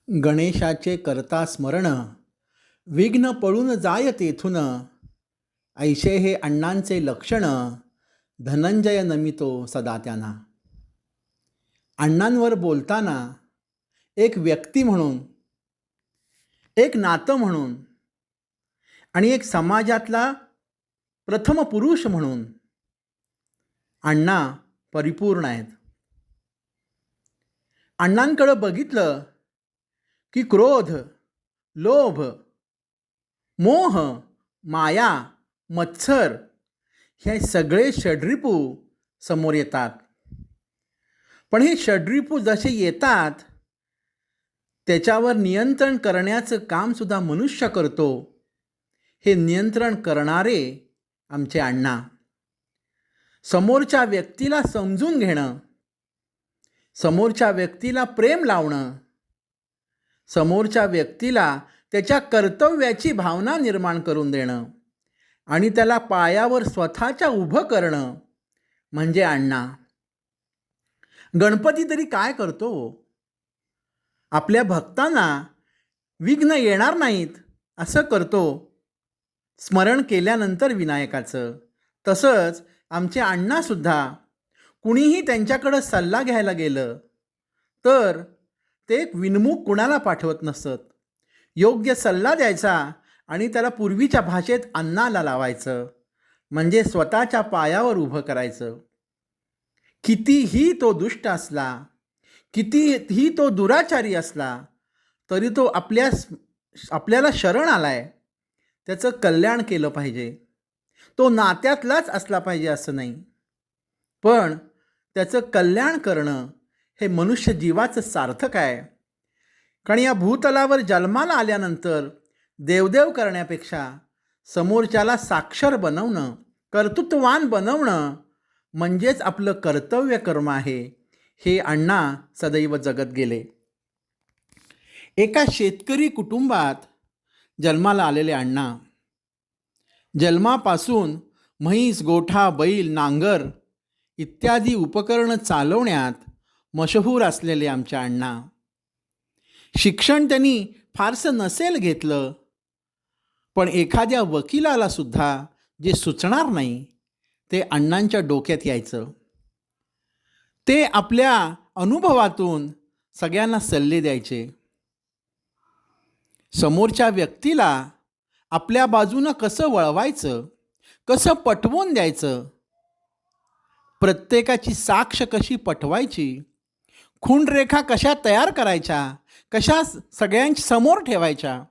गणेशाचे करता स्मरण, विघ्न पळून जाय तेथून. ऐशे हे अण्णांचे लक्षण, धनंजय नमितो सदा त्यांना. अण्णांवर बोलताना एक व्यक्ती म्हणून, एक नातं म्हणून आणि एक समाजातला प्रथम पुरुष म्हणून अण्णा परिपूर्ण आहेत. अण्णांकडे बघितलं की क्रोध, लोभ, मोह, माया, मत्सर हे सगळे षड्रिपू समोर येतात. पण हे षड्रिपू जसे येतात त्याच्यावर नियंत्रण करण्याचं कामसुद्धा मनुष्य करतो. हे नियंत्रण करणारे आमचे अण्णा. समोरच्या व्यक्तीला समजून घेणं, समोरच्या व्यक्तीला प्रेम लावणं, समोरच्या व्यक्तीला त्याच्या कर्तव्याची भावना निर्माण करून देणं आणि त्याला पायावर स्वतःच्या उभं करणं म्हणजे अण्णा. गणपती तरी काय करतो? आपल्या भक्तांना विघ्न येणार नाहीत असं करतो स्मरण केल्यानंतर विनायकाचं. तसंच आमचे अण्णासुद्धा कुणीही त्यांच्याकडं सल्ला घ्यायला गेलं तर ते विनमुख कुणाला पाठवत नसत. योग्य सल्ला द्यायचा आणि त्याला पूर्वीच्या भाषेत अन्नाला लावायचं, म्हणजे स्वतःच्या पायावर उभं करायचं. कितीही तो दुष्ट असला, कितीही तो दुराचारी असला, तरी तो आपल्याला शरण आलाय, त्याचं कल्याण केलं पाहिजे. तो नात्यातलाच असला पाहिजे असं नाही, पण त्याचं कल्याण करणं हे मनुष्य जीवाचं सार्थक आहे. कारण या भूतलावर जन्माला आल्यानंतर देवदेव करण्यापेक्षा समोरच्याला साक्षर बनवणं, कर्तृत्ववान बनवणं म्हणजेच आपलं कर्तव्य कर्म आहे, हे अण्णा सदैव जगत गेले. एका शेतकरी कुटुंबात जन्माला आलेले अण्णा. जन्मापासून म्हैस, गोठा, बैल, नांगर इत्यादी उपकरणं चालवण्यात मशहूर असलेले आमचे अण्णा. शिक्षण त्यांनी फारसं नसेल घेतलं, पण एखाद्या वकिलाला सुद्धा जे सुचणार नाही ते अण्णांच्या डोक्यात यायचं. ते आपल्या अनुभवातून सगळ्यांना सल्ले द्यायचे. समोरच्या व्यक्तीला आपल्या बाजूनं कसं वळवायचं, कसं पटवून द्यायचं, प्रत्येकाची साक्ष कशी पटवायची, खूणरेखा कशा तयार करायच्या, कशा सगळ्यांच्या समोर ठेवायच्या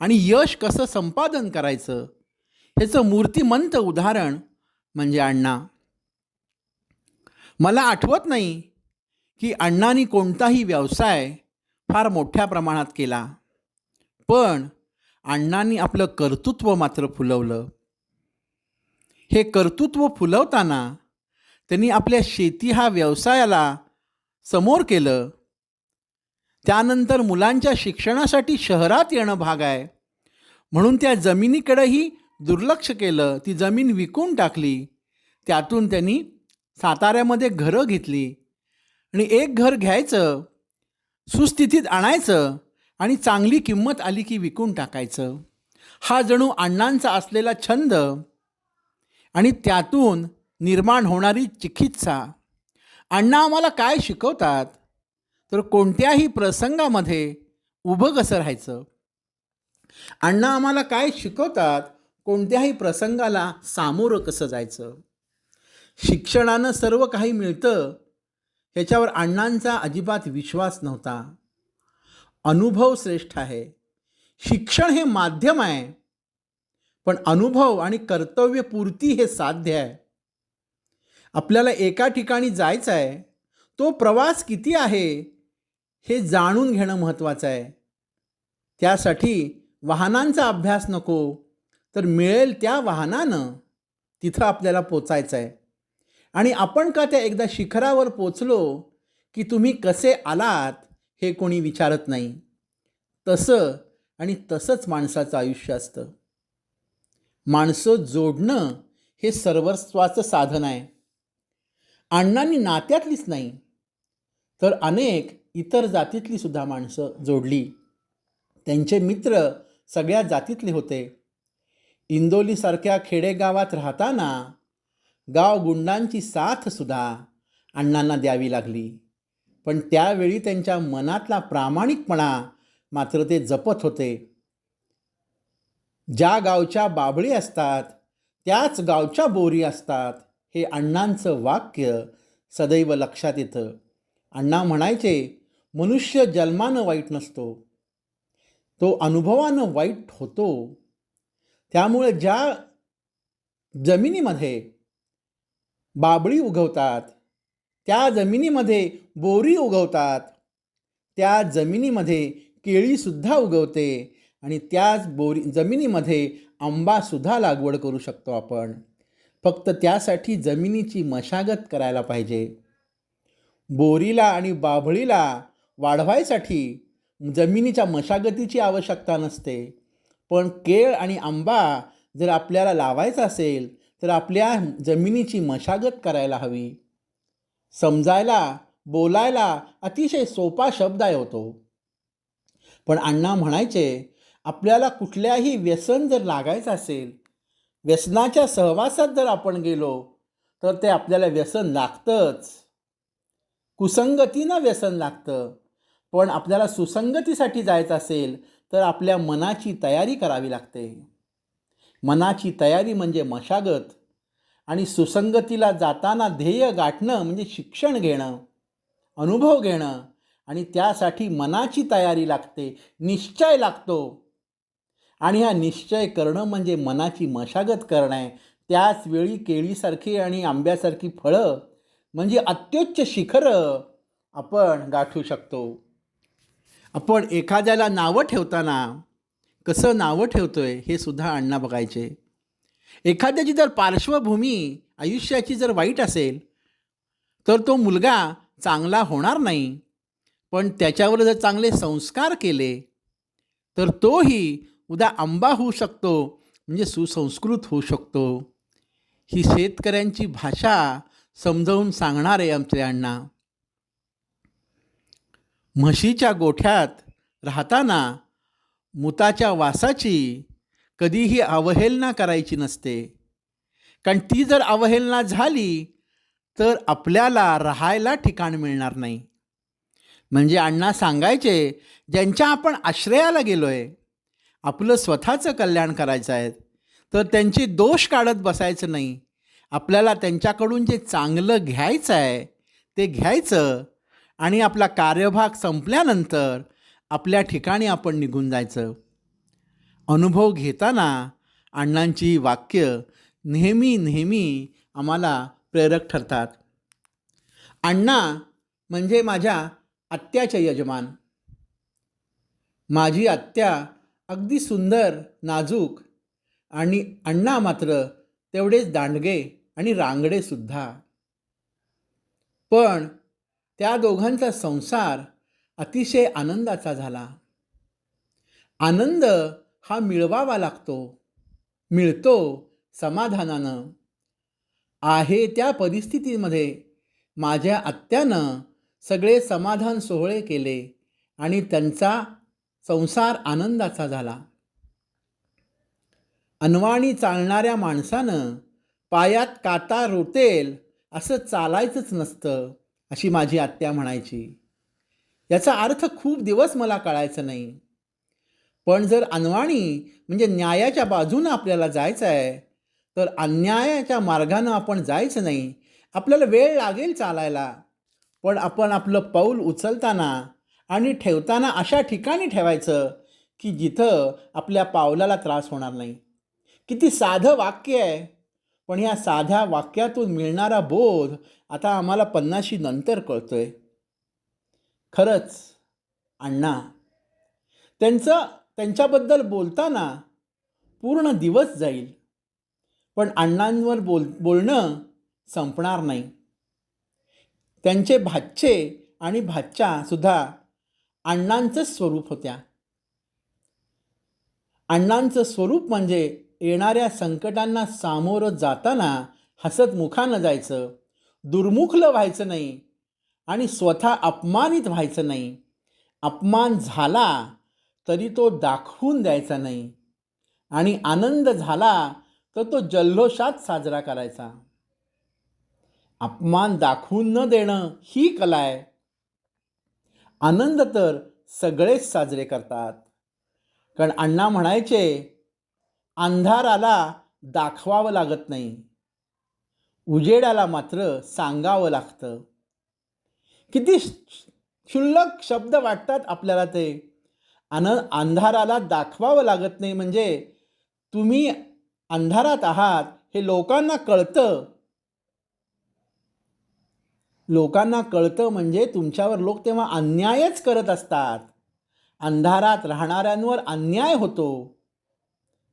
आणि यश कसं संपादन करायचं, ह्याचं मूर्तिमंत उदाहरण म्हणजे अण्णा. मला आठवत नाही की अण्णांनी कोणताही व्यवसाय फार मोठ्या प्रमाणात केला, पण अण्णांनी आपलं कर्तृत्व मात्र फुलवलं. हे कर्तृत्व फुलवताना त्यांनी आपल्या शेती हा व्यवसायाला समोर केलं. त्यानंतर मुलांच्या शिक्षणासाठी शहरात येणं भाग आहे म्हणून त्या जमिनीकडेही दुर्लक्ष केलं. ती जमीन विकून टाकली. त्यातून त्यांनी साताऱ्यामध्ये घरं घेतली आणि एक घर घ्यायचं, सुस्थितीत आणायचं आणि चांगली किंमत आली की विकून टाकायचं. हा जणू अण्णांचा असलेला छंद आणि त्यातून निर्माण होणारी चिकित्सा. अण्णा आम्हाला काय शिकवतात तर कोणत्याही प्रसंगामध्ये उभं कसं राहायचं. अण्णा आम्हाला काय शिकवतात, कोणत्याही प्रसंगाला सामोरं कसं जायचं. शिक्षणानं सर्व काही मिळतं ह्याच्यावर अण्णांचा अजिबात विश्वास नव्हता. अनुभव श्रेष्ठ आहे. शिक्षण हे माध्यम आहे, पण अनुभव आणि कर्तव्यपूर्ती हे साध्य आहे. आपल्याला एका ठिकाणी जायचं आहे, तो प्रवास किती आहे हे जाणून घेणं महत्त्वाचं आहे. त्यासाठी वाहनांचा अभ्यास नको, तर मिळेल त्या वाहनानं तिथं आपल्याला पोचायचं आहे. आणि आपण का त्या एकदा शिखरावर पोचलो की तुम्ही कसे आलात हे कोणी विचारत नाही. तसंच माणसाचं आयुष्य असतं. माणसं जोडणं हे सर्वस्वाचं साधन आहे. अण्णांनी नात्यातलीच नाही तर अनेक इतर जातीतली सुद्धा माणसं जोडली. त्यांचे मित्र सगळ्या जातीतले होते. इंदोलीसारख्या खेडेगावात राहताना गाव गुंडांची साथसुद्धा अण्णांना द्यावी लागली. पण त्यावेळी त्यांच्या मनातला प्रामाणिकपणा मात्र ते जपत होते. ज्या गावच्या बाबळी असतात त्याच गावच्या बोरी असतात, हे अण्णांचं वाक्य सदैव लक्षात येतं. अण्णा म्हणायचे, मनुष्य जन्मानं वाईट नसतो, तो अनुभवानं वाईट होतो. त्यामुळे ज्या जमिनीमध्ये बाबळी उगवतात, त्या जमिनीमध्ये बोरी उगवतात, त्या जमिनीमध्ये केळीसुद्धा उगवते आणि त्याच जमिनीमध्ये आंबासुद्धा लागवड करू शकतो आपण. फक्त त्यासाठी जमिनीची मशागत करायला पाहिजे. बोरीला आणि बाभळीला वाढवायसाठी जमिनीच्या मशागतीची आवश्यकता नसते. पण केळ आणि आंबा जर आपल्याला लावायचा असेल तर आपल्या जमिनीची मशागत करायला हवी. समजायला बोलायला अतिशय सोपा शब्द आहे होतो. पण अण्णा म्हणायचे, आपल्याला कुठल्याही व्यसन जर लागायचं असेल, व्यसनाच्या सहवासात जर आपण गेलो तर ते आपल्याला व्यसन लागतंच. कुसंगतीनं व्यसन लागतं. पण आपल्याला सुसंगतीसाठी जायचं असेल तर आपल्या मनाची तयारी करावी लागते. मनाची तयारी म्हणजे मशागत. आणि सुसंगतीला जाताना ध्येय गाठणं म्हणजे शिक्षण घेणं, अनुभव घेणं. आणि त्यासाठी मनाची तयारी लागते, निश्चय लागतो. आणि हा निश्चय करणं म्हणजे मनाची मशागत करणं आहे. त्याच वेळी केळीसारखी आणि आंब्यासारखी फळं म्हणजे अत्युच्च शिखरं आपण गाठू शकतो. आपण एखाद्याला नावं ठेवताना कसं नावं ठेवतोय हे सुद्धा अण्णा बघायचे. एखाद्याची जर पार्श्वभूमी आयुष्याची जर वाईट असेल तर तो मुलगा चांगला होणार नाही. पण त्याच्यावर जर चांगले संस्कार केले तर तोही उद्या आंबा होऊ शकतो, म्हणजे सुसंस्कृत होऊ शकतो. ही शेतकऱ्यांची भाषा समजावून सांगणारे आमचे अण्णा. म्हशीच्या गोठ्यात राहताना मुताच्या वासाची कधीही अवहेलना करायची नसते. कारण ती जर अवहेलना झाली तर आपल्याला राहायला ठिकाण मिळणार नाही. म्हणजे अण्णा सांगायचे, ज्यांच्या आपण आश्रयाला गेलो आहे, आपलं स्वतःचं कल्याण करायचं आहे, तर त्यांचे दोष काढत बसायचं नाही. आपल्याला त्यांच्याकडून जे चांगलं घ्यायचं आहे ते घ्यायचं आणि आपला कार्यभाग संपल्यानंतर आपल्या ठिकाणी आपण निघून जायचं. अनुभव घेताना अण्णांची वाक्य नेहमी आम्हाला प्रेरक ठरतात. अण्णा म्हणजे माझ्या आत्याचे यजमान. माझी आत्या अगदी सुंदर, नाजूक आणि अण्णा मात्र तेवढेच दांडगे आणि रांगडेसुद्धा. पण त्या दोघांचा संसार अतिशय आनंदाचा झाला. आनंद हा मिळवावा लागतो, मिळतो समाधानानं. आहे त्या परिस्थितीमध्ये माझ्या आत्यानं सगळे समाधान सोहळे केले आणि त्यांचा संसार आनंदाचा झाला. अनवाणी चालणाऱ्या माणसानं पायात काटा रोतेल असं चालायचंच नसतं, अशी माझी आत्या म्हणायची. याचा अर्थ खूप दिवस मला कळायचं नाही. पण जर अनवाणी म्हणजे न्यायाच्या बाजूनं आपल्याला जायचं आहे तर अन्यायाच्या मार्गानं आपण जायचं नाही. आपल्याला वेळ लागेल चालायला, पण आपण आपलं पाऊल उचलताना आणि ठेवताना अशा ठिकाणी ठेवायचं की जिथं आपल्या पावलाला त्रास होणार नाही. किती साधं वाक्य आहे, पण ह्या साध्या वाक्यातून मिळणारा बोध आता आम्हाला 50शी नंतर कळतोय. खरंच अण्णा, त्यांच्याबद्दल बोलताना पूर्ण दिवस जाईल, पण अण्णांवर बोलणं संपणार नाही. त्यांचे भाचे आणि भाच्या सुद्धा अण्णांचंच स्वरूप होत्या. अण्णांचं स्वरूप म्हणजे येणाऱ्या संकटांना सामोरं जाताना हसत मुखानं जायचं, दुर्मुखलं व्हायचं नाही आणि स्वतः अपमानित व्हायचं नाही. अपमान झाला तरी तो दाखवून द्यायचा नाही आणि आनंद झाला तर तो जल्लोषात साजरा करायचा. अपमान दाखवून न देणं ही कला आहे. आनंद तर सगळेच साजरे करतात. कारण अण्णा म्हणायचे, अंधाराला दाखवावं लागत नाही, उजेडाला मात्र सांगावं लागतं. किती क्षुल्लक शब्द वाटतात आपल्याला ते. अंधाराला दाखवावं लागत नाही म्हणजे तुम्ही अंधारात आहात हे लोकांना कळतं. लोकांना कळतं म्हणजे तुमच्यावर लोक तेव्हा अन्यायच करत असतात. अंधारात राहणाऱ्यांवर अन्याय होतो.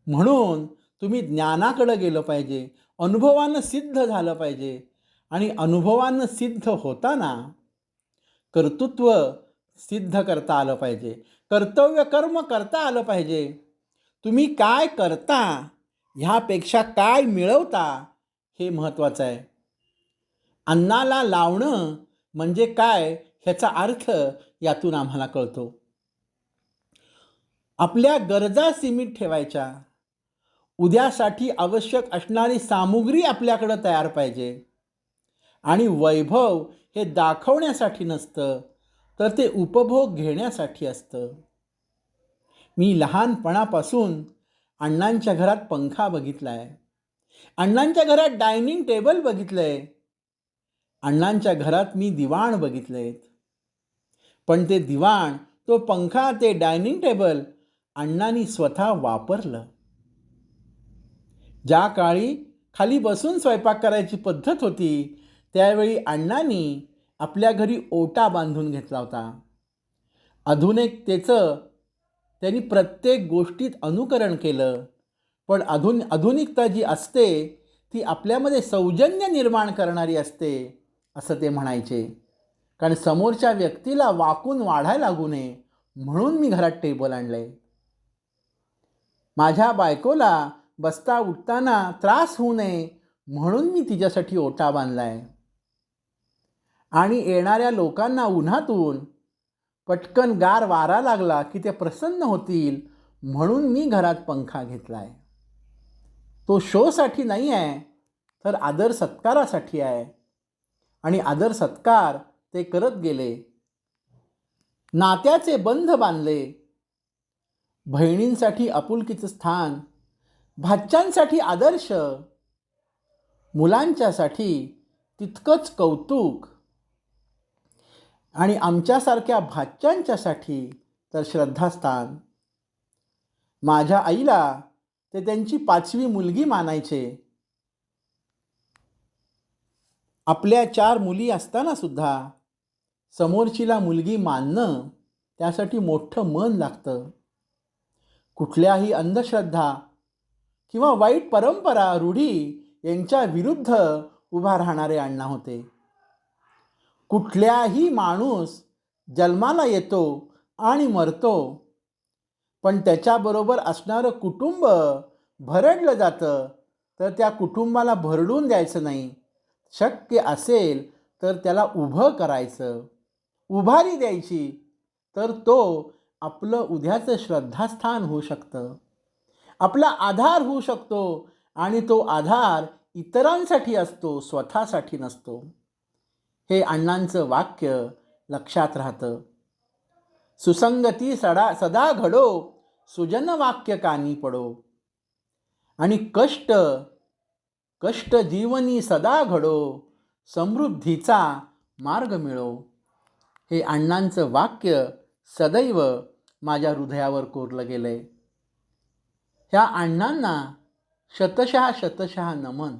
म्हणून तुम्ही ज्ञानाकडे गेलं पाहिजे, अनुभवानं सिद्ध झालं पाहिजे. आणि अनुभवानं सिद्ध होताना कर्तृत्व सिद्ध करता आलं पाहिजे, कर्तव्य कर्म करता आलं पाहिजे. तुम्ही काय करता ह्यापेक्षा काय मिळवता हे महत्त्वाचं आहे. अन्नाला लावणं म्हणजे काय ह्याचा अर्थ यातून आम्हाला कळतो. आपल्या गरजा सीमित ठेवायच्या. उद्यासाठी आवश्यक असणारी सामुग्री आपल्याकडं तयार पाहिजे. आणि वैभव हे दाखवण्यासाठी नसतं तर ते उपभोग घेण्यासाठी असतं. मी लहानपणापासून अण्णांच्या घरात पंखा बघितला आहे, अण्णांच्या घरात डायनिंग टेबल बघितलं आहे, अण्णांच्या घरात मी दिवाण बघितले आहेत. पण ते दिवाण, तो पंखा, ते डायनिंग टेबल अण्णांनी स्वतः वापरलं. ज्या काळी खाली बसून स्वयंपाक करायची पद्धत होती त्यावेळी अण्णांनी आपल्या घरी ओटा बांधून घेतला होता. आधुनिकतेचं त्यांनी प्रत्येक गोष्टीत अनुकरण केलं. पण आधुनिकता जी असते ती आपल्यामध्ये सौजन्य निर्माण करणारी असते असं ते म्हणायचे. कारण समोरच्या व्यक्तीला वाकून वाढायला लागू नये म्हणून मी घरात टेबल आणलंय. माझ्या बायकोला बसता उठताना त्रास होऊ नये म्हणून मी तिच्यासाठी ओटा बांधलाय. आणि येणाऱ्या लोकांना उन्हातून पटकन गार वारा लागला की ते प्रसन्न होतील म्हणून मी घरात पंखा घेतलाय. तो शोसाठी नाही आहे तर आदर सत्कारासाठी आहे. आणि आदर सत्कार ते करत गेले. नात्याचे बंध बांधले. बहिणींसाठी आपुलकीचं स्थान, भाच्यांसाठी आदर्श, मुलांच्यासाठी तितकंच कौतुक आणि आमच्यासारख्या भाच्यांच्यासाठी तर श्रद्धास्थान. माझ्या आईला ते त्यांची 5वी मुलगी मानायचे. आपल्या 4 मुली असताना सुद्धा समोरचीला मुलगी मानणं त्यासाठी मोठं मन लागतं. कुठल्याही अंधश्रद्धा किंवा वाईट परंपरा, रूढी यांच्या विरुद्ध उभा राहणारे अण्णा होते. कुठल्याही माणूस जन्माला येतो आणि मरतो, पण त्याच्याबरोबर असणारं कुटुंब भरडलं जातं तर त्या कुटुंबाला भरडून द्यायचं नाही. शक्य असेल तर त्याला उभं करायचं, उभारी द्यायची, तर तो आपलं उद्याचं श्रद्धास्थान होऊ शकतं, आपला आधार होऊ शकतो. आणि तो आधार इतरांसाठी असतो, स्वतःसाठी नसतो. हे अण्णांचं वाक्य लक्षात राहतं. सुसंगती सदा घडो, सुजन वाक्य कानी पडो. आणि कष्ट जीवनी सदा घडो, समृद्धीचा मार्ग मिळो. हे अण्णांचं वाक्य सदैव माझ्या हृदयावर कोरलं गेलंय. ह्या अण्णांना शतशः नमन.